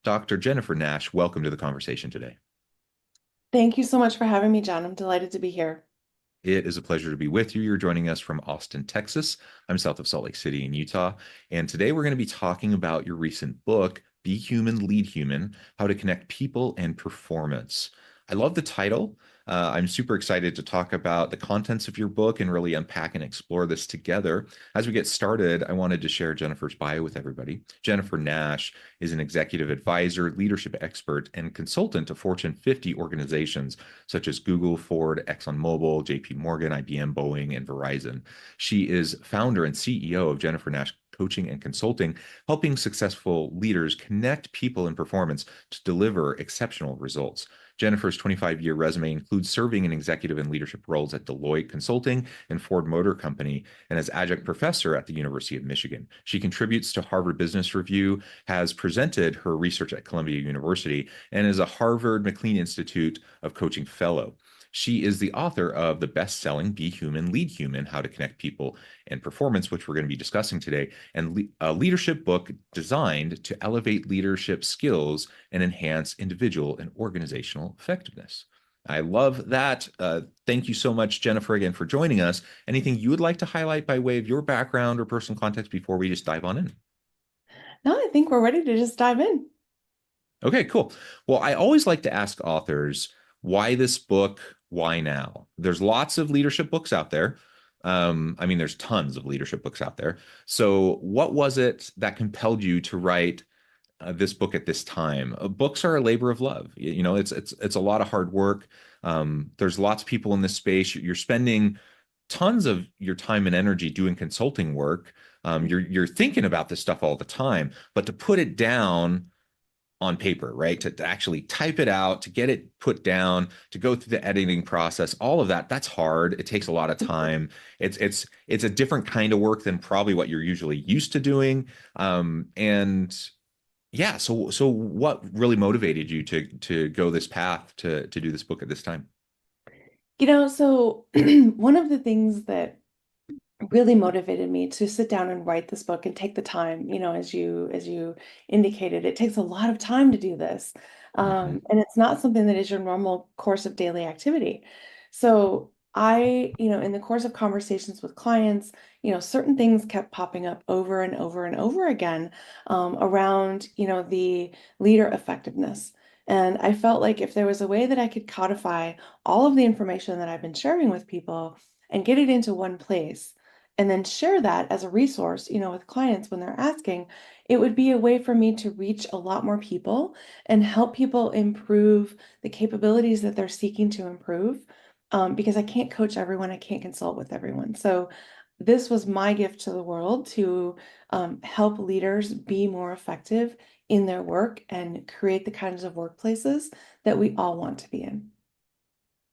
Dr. Jennifer Nash, welcome to the conversation today. Thank you so much for having me, John. I'm delighted to be here. It is a pleasure to be with you. You're joining us from Austin, Texas. I'm south of Salt Lake City in Utah. And today we're going to be talking about your recent book, Be Human, Lead Human: How to Connect People and Performance. I love the title. I'm super excited to talk about the contents of your book and really unpack and explore this together. As we get started, I wanted to share Jennifer's bio with everybody. Jennifer Nash is an executive advisor, leadership expert, and consultant to Fortune 50 organizations such as Google, Ford, ExxonMobil, JP Morgan, IBM, Boeing, and Verizon. She is founder and CEO of Jennifer Nash Coaching and Consulting, helping successful leaders connect people and performance to deliver exceptional results. Jennifer's 25-year resume includes serving in executive and leadership roles at Deloitte Consulting and Ford Motor Company, and as adjunct professor at the University of Michigan. She contributes to Harvard Business Review, has presented her research at Columbia University, and is a Harvard McLean Institute of Coaching Fellow. She is the author of the best-selling Be Human, Lead Human: How to Connect People and Performance, which we're going to be discussing today, and a leadership book designed to elevate leadership skills and enhance individual and organizational effectiveness. I love that. Thank you so much, Jennifer, again for joining us. Anything you would like to highlight by way of your background or personal context before we just dive on in? No, I think we're ready to just dive in. Okay, cool. Well, I always like to ask authors, why this book? Why now? There's lots of leadership books out there. I mean, there's tons of leadership books out there. So, what was it that compelled you to write this book at this time? Books are a labor of love. You know, it's a lot of hard work. There's lots of people in this space. You're spending tons of your time and energy doing consulting work. You're thinking about this stuff all the time, but to put it down on paper, right? To actually type it out, to get it put down, to go through the editing process, all of that, that's hard. It takes a lot of time. It's a different kind of work than probably what you're usually used to doing. And yeah, so what really motivated you to go this path to do this book at this time? So one of the things that really motivated me to sit down and write this book and take the time, as you indicated, it takes a lot of time to do this. Mhm. And it's not something that is your normal course of daily activity. So in the course of conversations with clients, certain things kept popping up over and over and over again around, the leader effectiveness. And I felt like if there was a way that I could codify all of the information that I've been sharing with people and get it into one place, and then share that as a resource, with clients when they're asking, it would be a way for me to reach a lot more people and help people improve the capabilities that they're seeking to improve. Because I can't coach everyone, I can't consult with everyone. So this was my gift to the world to help leaders be more effective in their work and create the kinds of workplaces that we all want to be in.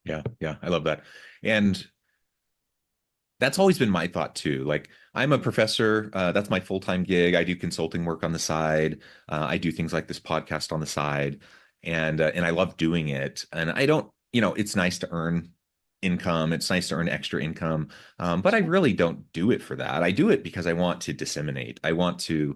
Yeah, yeah, I love that. And that's always been my thought too. Like, I'm a professor. That's my full-time gig. I do consulting work on the side. I do things like this podcast on the side, and I love doing it. And I don't, it's nice to earn income. It's nice to earn extra income, but I really don't do it for that. I do it because I want to disseminate. I want to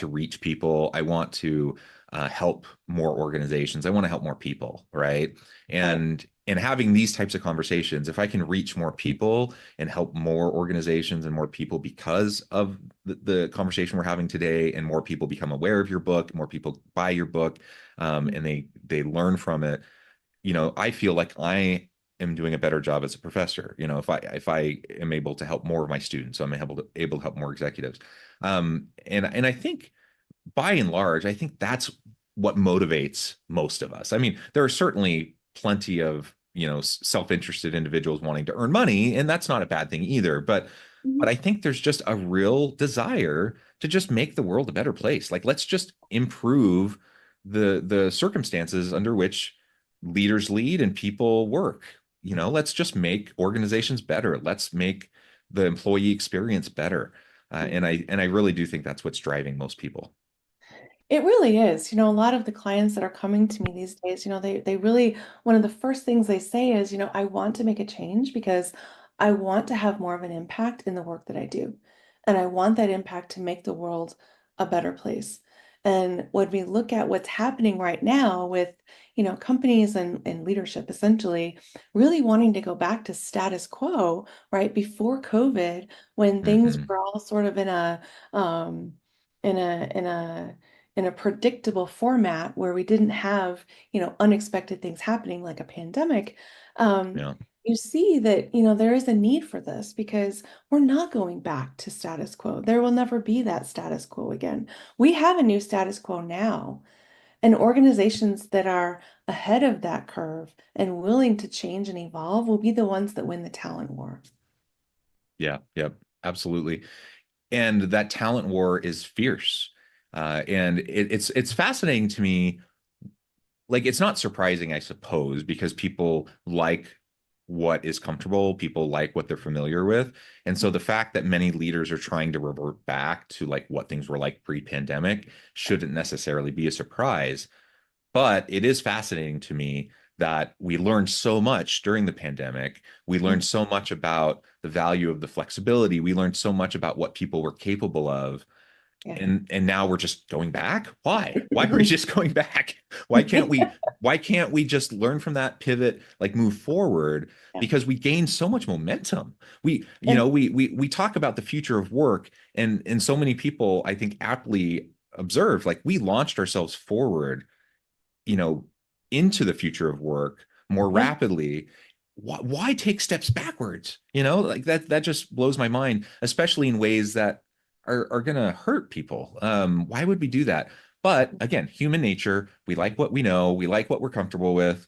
reach people. I want to help more organizations. I want to help more people, right? Right. And having these types of conversations, if I can reach more people and help more organizations and more people because of the conversation we're having today, and more people become aware of your book, more people buy your book, and they learn from it, I feel like I am doing a better job as a professor. If I am able to help more of my students, so I'm able to help more executives. And I think by and large, I think that's what motivates most of us. I mean, there are certainly plenty of, self-interested individuals wanting to earn money, and that's not a bad thing either. But Mhm. I think there's just a real desire to just make the world a better place. Like, let's just improve the circumstances under which leaders lead and people work. Let's just make organizations better. Let's make the employee experience better. And I really do think that's what's driving most people. It really is. A lot of the clients that are coming to me these days, they really, one of the first things they say is, I want to make a change because I want to have more of an impact in the work that I do. And I want that impact to make the world a better place. And when we look at what's happening right now with, companies and leadership essentially really wanting to go back to status quo, right? Before COVID, when things Hmm. were all sort of um, in a, in a, in a predictable format where we didn't have, unexpected things happening like a pandemic, um, Yeah. you see that, there is a need for this because we're not going back to status quo. There will never be that status quo again. We have a new status quo now, and organizations that are ahead of that curve and willing to change and evolve will be the ones that win the talent war. Yeah. Yep. Absolutely. And that talent war is fierce. And it's fascinating to me. Like, it's not surprising, I suppose, because people like what is comfortable, people like what they're familiar with. And so the fact that many leaders are trying to revert back to like what things were like pre-pandemic shouldn't necessarily be a surprise. But it is fascinating to me that we learned so much during the pandemic. We learned so much about the value of the flexibility. We learned so much about what people were capable of. Yeah. And now we're just going back. Why are we just going back? Why can't we just learn from that, pivot, like move forward? Yeah. Because we gained so much momentum. We you know And we talk about the future of work, and so many people, I think, aptly observe, like, we launched ourselves forward, you know, into the future of work more yeah. rapidly. Why take steps backwards? Like, that just blows my mind, especially in ways that are going to hurt people. Why would we do that? But again, human nature, we like what we know, we like what we're comfortable with.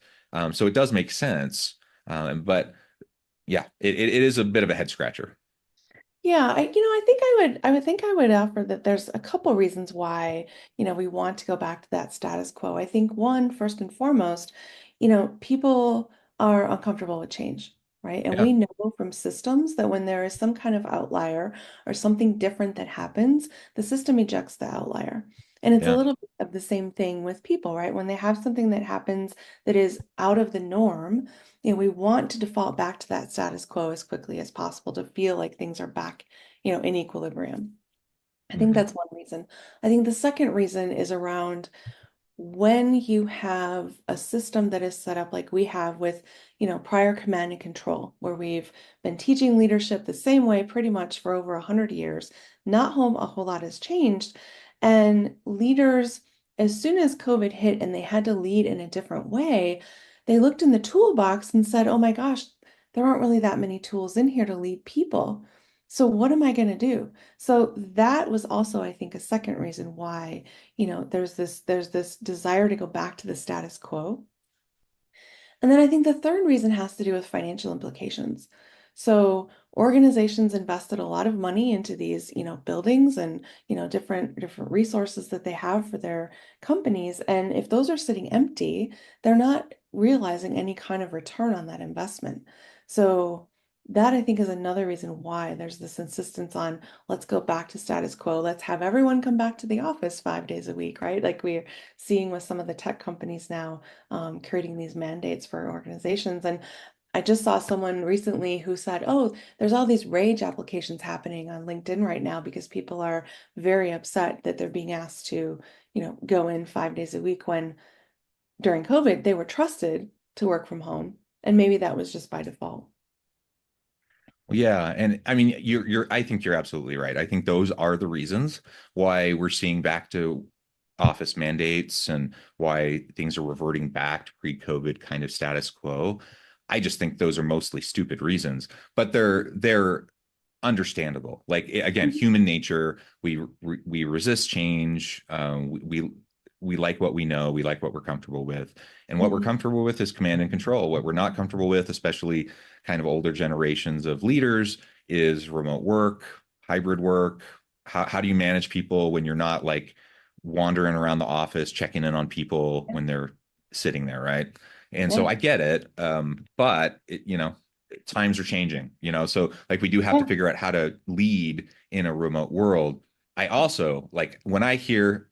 So it does make sense. But yeah, it is a bit of a head scratcher. Yeah, I would offer that there's a couple reasons why, we want to go back to that status quo. I think one, first and foremost, people are uncomfortable with change, right? And Yeah. we know from systems that when there is some kind of outlier or something different that happens, the system ejects the outlier. And it's a Yeah. little bit of the same thing with people, right? When they have something that happens that is out of the norm, we want to default back to that status quo as quickly as possible to feel like things are back, in equilibrium. I think Hmm. that's one reason. I think the second reason is around when you have a system that is set up like we have with, prior command and control, where we've been teaching leadership the same way pretty much for over 100 years, not a whole lot has changed. And leaders, as soon as COVID hit and they had to lead in a different way, they looked in the toolbox and said, oh my gosh, there aren't really that many tools in here to lead people. So what am I going to do? So that was also, I think, a second reason why there's this desire to go back to the status quo. And then I think the third reason has to do with financial implications. So organizations invested a lot of money into these, buildings and, different resources that they have for their companies. And if those are sitting empty, they're not realizing any kind of return on that investment. So that I think is another reason why there's this insistence on let's go back to status quo. Let's have everyone come back to the office 5 days a week, right? Like we're seeing with some of the tech companies now creating these mandates for organizations. And I just saw someone recently who said, oh, there's all these rage applications happening on LinkedIn right now because people are very upset that they're being asked to, go in 5 days a week when during COVID they were trusted to work from home. And maybe that was just by default. Yeah, and I mean, I think you're absolutely right. I think those are the reasons why we're seeing back to office mandates and why things are reverting back to pre-COVID kind of status quo. I just think those are mostly stupid reasons, but they're understandable. Like, again, Mhm. human nature, we resist change. We like what we know, we like what we're comfortable with, and what we're Mhm. comfortable with is command and control. What we're not comfortable with, especially kind of older generations of leaders, is remote work, hybrid work. How do you manage people when you're not like wandering around the office checking in on people when they're sitting there, right? And so Yeah. I get it, but times are changing, so like we do have to Yeah. figure out how to lead in a remote world. I also, like, when I hear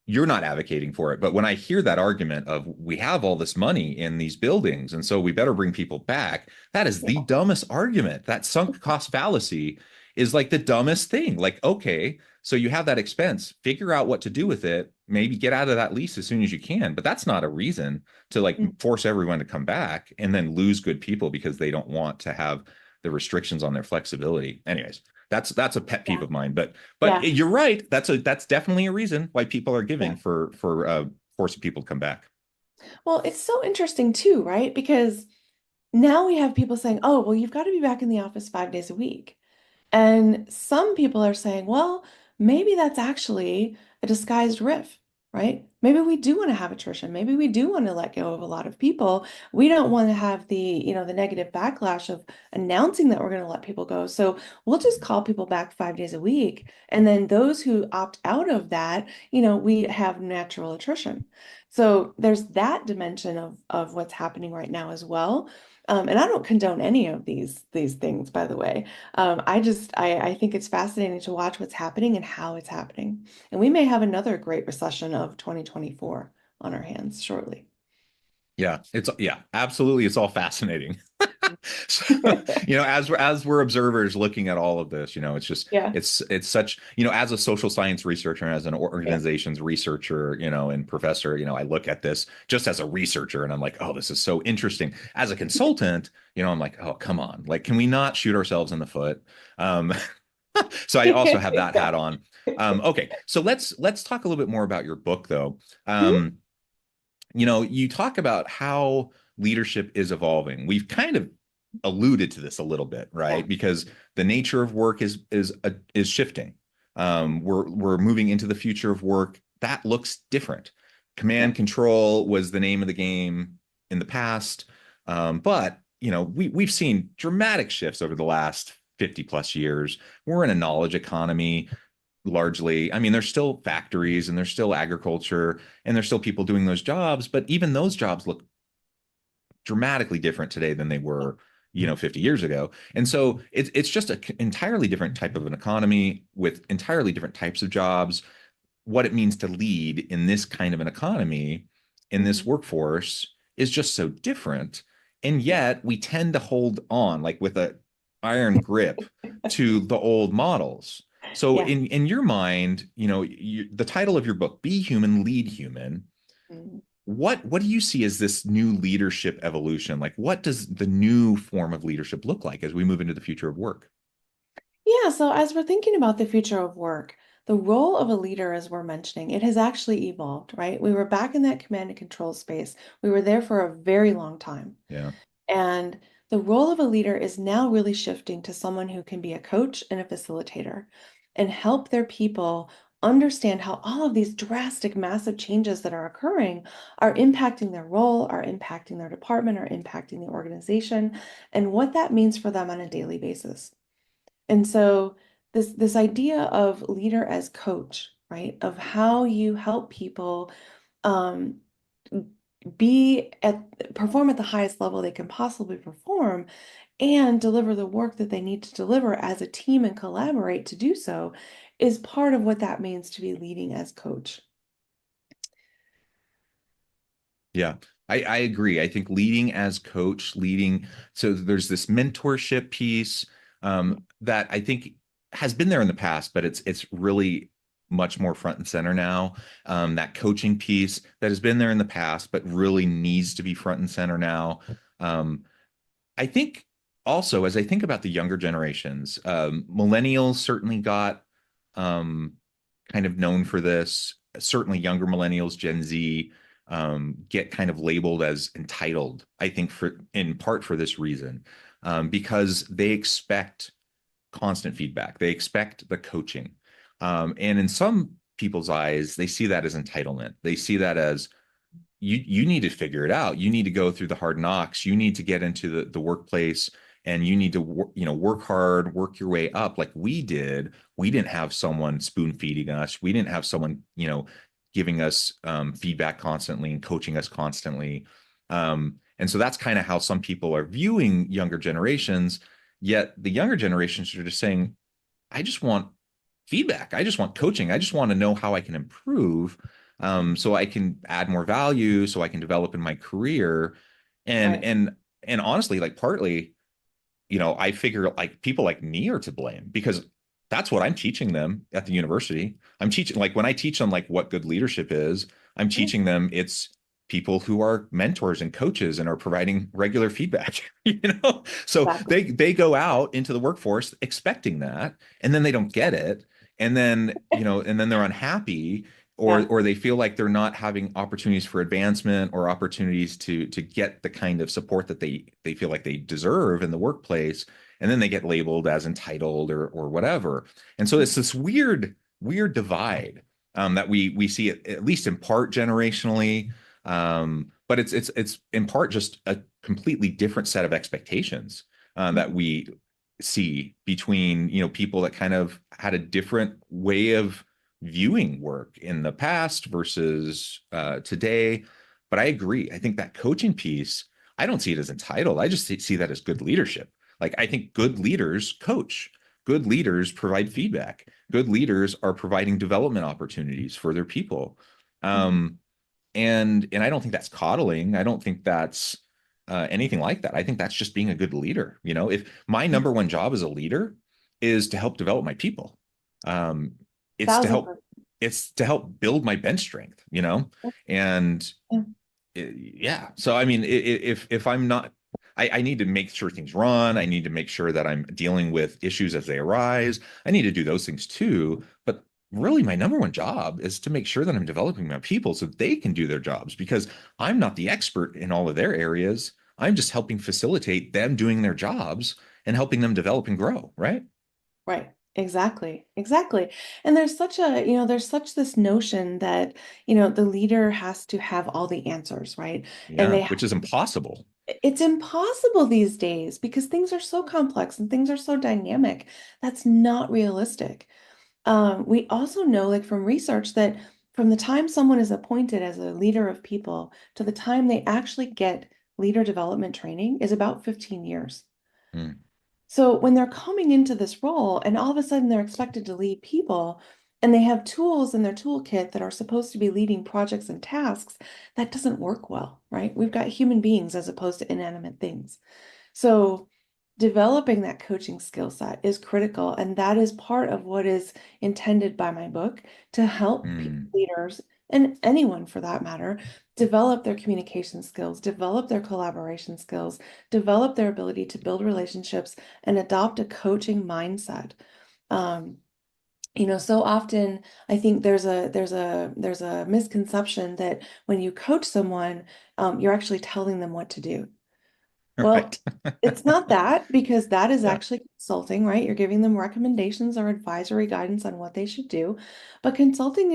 you're not advocating for it, but when I hear that argument of we have all this money in these buildings and so we better bring people back, that is the Yeah. dumbest argument. That sunk cost fallacy is like the dumbest thing. Like, okay, so you have that expense, figure out what to do with it, maybe get out of that lease as soon as you can. But that's not a reason to like Mm. force everyone to come back and then lose good people because they don't want to have the restrictions on their flexibility. Anyways, that's a pet peeve Yeah. of mine. But Yeah. you're right. That's definitely a reason why people are giving Yeah. for forcing people to come back. Well, it's so interesting too, right? Because now we have people saying, oh, well, you've got to be back in the office 5 days a week. And some people are saying, well, maybe that's actually a disguised riff, right? Maybe we do want to have attrition. Maybe we do want to let go of a lot of people. We don't want to have the negative backlash of announcing that we're going to let people go. So we'll just call people back 5 days a week. And then those who opt out of that, we have natural attrition. So there's that dimension of what's happening right now as well. And I don't condone any of these things, by the way. I think it's fascinating to watch what's happening and how it's happening. And we may have another great recession of 2024 on our hands shortly. Yeah, absolutely. It's all fascinating. So, as we're observers looking at all of this, it's just Yeah, it's such, as a social science researcher and as an yeah. organization's researcher, and professor, I look at this just as a researcher and I'm like, oh, this is so interesting. As a consultant, I'm like, oh, come on, like, can we not shoot ourselves in the foot? Um, so I also have that hat Exactly. on. Okay, so let's talk a little bit more about your book, though. Mhm. You talk about how leadership is evolving. We've kind of alluded to this a little bit, Yeah, right? Because the nature of work is shifting. We're moving into the future of work that looks different. yeah. Command control was the name of the game in the past, but we've seen dramatic shifts over the last 50 plus years. We're in a knowledge economy largely. I mean, there's still factories and there's still agriculture and there's still people doing those jobs, but even those jobs look dramatically different today than they were 50 years ago. And so it's just an entirely different type of an economy with entirely different types of jobs. What it means to lead in this kind of an economy, in this Mhm. workforce, is just so different. And Yeah, yet we tend to hold on like with a iron grip to the old models. So yeah. in your mind, the title of your book, Be Human, Lead Human, Mhm. what do you see as this new leadership evolution? Like, what does the new form of leadership look like as we move into the future of work? Yeah, so as we're thinking about the future of work, the role of a leader, as we're mentioning, it has actually evolved, right? We were back in that command and control space. We were there for a very long time. Yeah. And the role of a leader is now really shifting to someone who can be a coach and a facilitator and help their people understand how all of these drastic, massive changes that are occurring are impacting their role, are impacting their department, are impacting the organization, and what that means for them on a daily basis. And so this idea of leader as coach, right? Of how you help people um, be at perform at the highest level they can possibly perform and deliver the work that they need to deliver as a team and collaborate to do so is part of what that means to be leading as coach. Yeah, I agree. I think leading as coach, so there's this mentorship piece that I think has been there in the past, but it's really much more front and center now. That coaching piece that has been there in the past, but really needs to be front and center now. Um, I think also, as I think about the younger generations, millennials certainly got um, kind of known for this. Certainly, younger millennials, Gen Z, get kind of labeled as entitled. I think for in part for this reason, because they expect constant feedback. They expect the coaching, and in some people's eyes, they see that as entitlement. They see that as you need to figure it out. You need to go through the hard knocks. You need to get into the workplace and you need to work hard, work your way up like we did. We didn't have someone spoon feeding us. We didn't have someone, giving us feedback constantly and coaching us constantly. And so that's kind of how some people are viewing younger generations. Yet the younger generations are just saying, I just want feedback. I just want coaching. I just want to know how I can improve, so I can add more value, so I can develop in my career. And Right. and and honestly, like partly, I figure like people like me are to blame because that's what I'm teaching them at the university. I'm teaching, like when I teach them like what good leadership is, I'm Yeah, teaching them it's people who are mentors and coaches and are providing regular feedback, So exactly. they go out into the workforce expecting that, and then they don't get it. And then they're unhappy, or Yeah. or they feel like they're not having opportunities for advancement or opportunities to get the kind of support that they feel like they deserve in the workplace, and then they get labeled as entitled or whatever. And so it's this weird divide, that we see it, at least in part generationally, but it's in part just a completely different set of expectations, that Mhm. we see between people that kind of had a different way of viewing work in the past versus today. But I agree. I think that coaching piece, I don't see it as entitled. I just see that as good leadership. Like I think good leaders coach. Good leaders provide feedback. Good leaders are providing development opportunities for their people. Mhm. Um, and I don't think that's coddling. I don't think that's anything like that. I think that's just being a good leader. If my Yeah. number one job as a leader is to help develop my people, um, it's to Thousand help percent. it's to help build my bench strength. And Yeah. yeah. So I mean, if I'm not, I need to make sure things run. I need to make sure that I'm dealing with issues as they arise. I need to do those things too. But really, my number one job is to make sure that I'm developing my people so they can do their jobs, because I'm not the expert in all of their areas. I'm just helping facilitate them doing their jobs and helping them develop and grow. Right. Right. Exactly. Exactly. And there's such this notion that, the leader has to have all the answers, right? And Yeah. Which is impossible. it's impossible these days because things are so complex and things are so dynamic. That's not realistic. We also know, like from research, that from the time someone is appointed as a leader of people to the time they actually get leader development training is about 15 years. Hmm. So when they're coming into this role and all of a sudden they're expected to lead people and they have tools in their toolkit that are supposed to be leading projects and tasks, that doesn't work well, right? We've got human beings as opposed to inanimate things. So developing that coaching skill set is critical. And that is part of what is intended by my book to help Hmm. leaders and anyone for that matter develop their communication skills, develop their collaboration skills, develop their ability to build relationships and adopt a coaching mindset. Um, so often I think there's a misconception that when you coach someone, you're actually telling them what to do. Well, Right. it's not that because that is Yeah. actually consulting, right? You're giving them recommendations or advisory guidance on what they should do. But coaching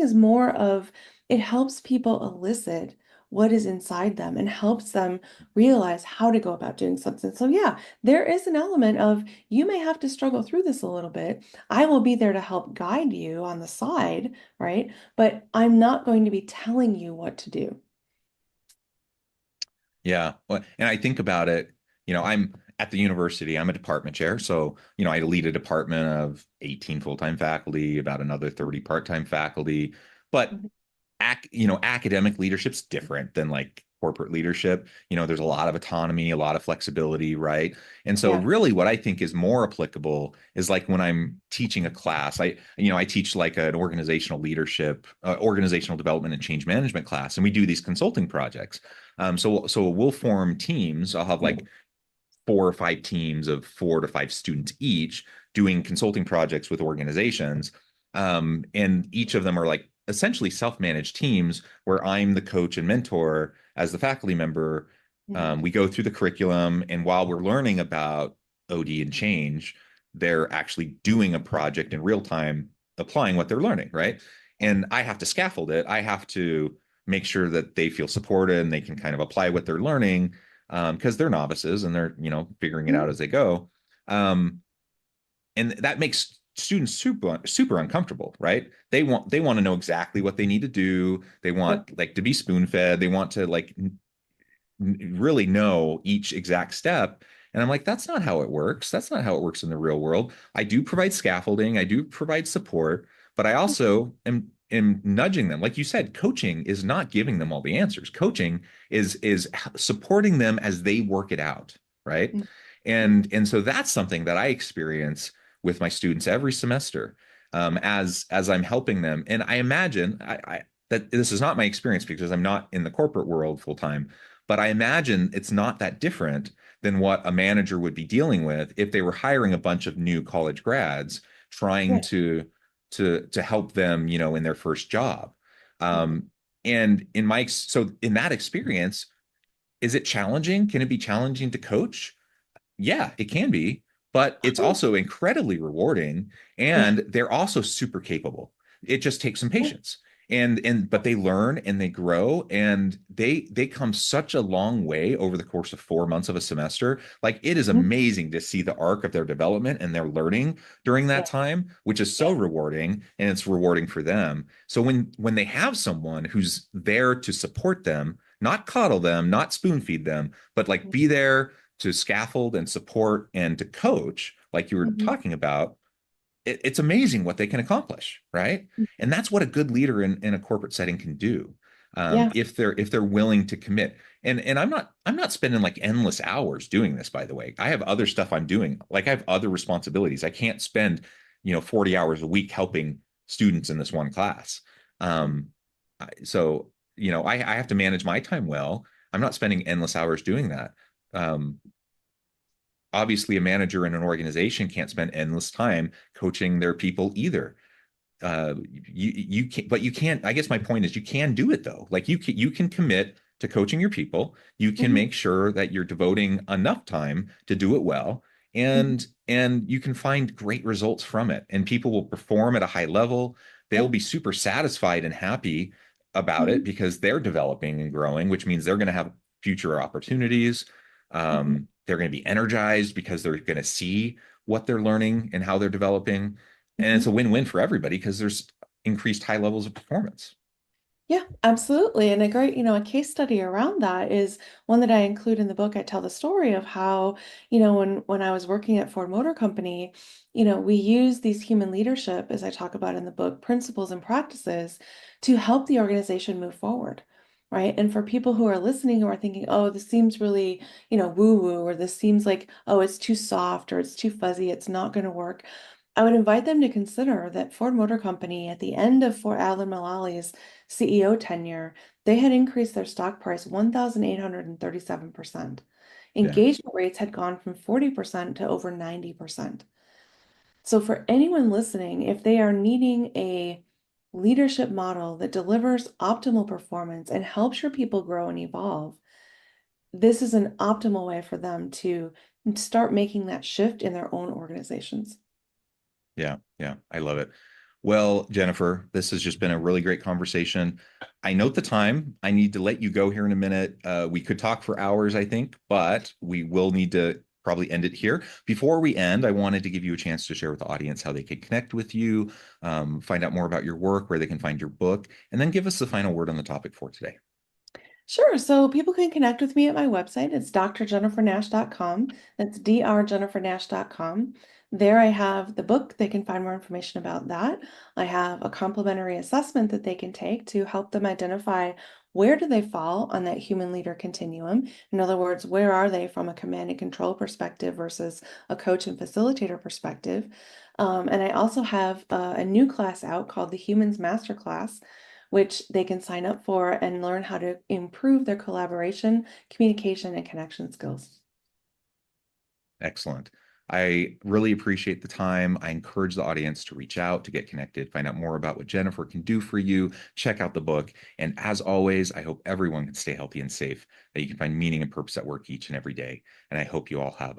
is more of it helps people elicit what is inside them and helps them realize how to go about doing something. So, yeah, there is an element of you may have to struggle through this a little bit. I will be there to help guide you on the side, right? But I'm not going to be telling you what to do. Yeah. Well, and I think about it, I'm at the university, I'm a department chair. So, I lead a department of 18 full-time faculty, about another 30 part-time faculty. But Mhm. academic leadership's different than like corporate leadership. There's a lot of autonomy, a lot of flexibility, right? And so Yeah. really what I think is more applicable is like when I'm teaching a class, I teach like an organizational leadership, organizational development and change management class, and we do these consulting projects. So we'll form teams. I'll have like 4 or 5 teams of 4 to 5 students each doing consulting projects with organizations. And each of them are like essentially self-managed teams where I'm the coach and mentor as the faculty member. Mhm. We go through the curriculum, and while we're learning about OD and change, they're actually doing a project in real time, applying what they're learning, right? And I have to scaffold it. I have to make sure that they feel supported and they can kind of apply what they're learning, because they're novices and they're figuring it Mhm. out as they go. Um, and that makes students super uncomfortable, right? They want to know exactly what they need to do. They Yep. want like to be spoon fed. They want to like really know each exact step. And I'm like, that's not how it works. That's not how it works in the real world. I do provide scaffolding, I do provide support, but I also am nudging them. Like you said, coaching is not giving them all the answers. Coaching is supporting them as they work it out, right? And so that's something that I experience with my students every semester, as I'm helping them. And I imagine that this is not my experience because I'm not in the corporate world full time, but I imagine it's not that different than what a manager would be dealing with if they were hiring a bunch of new college grads trying Right. to help them, in their first job. Mhm. Um, and so in that experience, is it challenging? Can it be challenging to coach? Yeah, it can be, but it's Oh, also incredibly rewarding, yeah. and they're also super capable. It just takes some Yeah. patience. And but they learn and they grow, and they come such a long way over the course of 4 months of a semester. Like, it is Mhm. amazing to see the arc of their development and their learning during that Yeah. time, which is so Yeah. rewarding, and it's rewarding for them. So when they have someone who's there to support them, not coddle them, not spoon feed them, but like be there to scaffold and support and to coach, like you were Mhm. talking about, it's amazing what they can accomplish, right? And that's what a good leader in a corporate setting can do, Yeah. if they're willing to commit. And I'm not spending like endless hours doing this. By the way, I have other stuff I'm doing. Like, I have other responsibilities. I can't spend 40 hours a week helping students in this one class. Um, so I have to manage my time well. I'm not spending endless hours doing that. Um, Obviously, a manager in an organization can't spend endless time coaching their people either. You can, but you can't. I guess my point is, you can do it though. Like, you can commit to coaching your people. You can Mhm. make sure that you're devoting enough time to do it well, Mhm. and you can find great results from it. And people will perform at a high level. They'll Yeah. be super satisfied and happy about it Mhm. because they're developing and growing, which means they're going to have future opportunities. Mhm. They're going to be energized because they're going to see what they're learning and how they're developing, and it's Mhm. a win-win for everybody because there's increased high levels of performance. Yeah, absolutely. And a great, a case study around that is one that I include in the book. I tell the story of how, when I was working at Ford Motor Company, we use these human leadership, as I talk about in the book, principles and practices to help the organization move forward. Right. And for people who are listening who are thinking, oh, this seems really, woo-woo, or this seems like, oh, it's too soft or it's too fuzzy, it's not going to work. I would invite them to consider that Ford Motor Company, at the end of Fort Alan Mullally's CEO tenure, they had increased their stock price 1,837%. Yeah. Engagement rates had gone from 40% to over 90%. So, for anyone listening, if they are needing a leadership model that delivers optimal performance and helps your people grow and evolve, this is an optimal way for them to start making that shift in their own organizations. Yeah. Yeah. I love it. Well, Jennifer, this has just been a really great conversation. I note the time. I need to let you go here in a minute. We could talk for hours, I think, but we will need to probably end it here. Before we end, I wanted to give you a chance to share with the audience how they could connect with you, find out more about your work, where they can find your book, and then give us the final word on the topic for today. Sure. So people can connect with me at my website. It's drjennifernash.com. That's drjennifernash.com. There I have the book. They can find more information about that. I have a complimentary assessment that they can take to help them identify where do they fall on that human leader continuum. In other words, where are they from a command and control perspective versus a coach and facilitator perspective. And I also have a new class out called the Humans Masterclass, which they can sign up for and learn how to improve their collaboration, communication, and connection skills. Excellent. I really appreciate the time. I encourage the audience to reach out, to get connected, find out more about what Jennifer can do for you, check out the book. And as always, I hope everyone can stay healthy and safe, that you can find meaning and purpose at work each and every day. And I hope you all have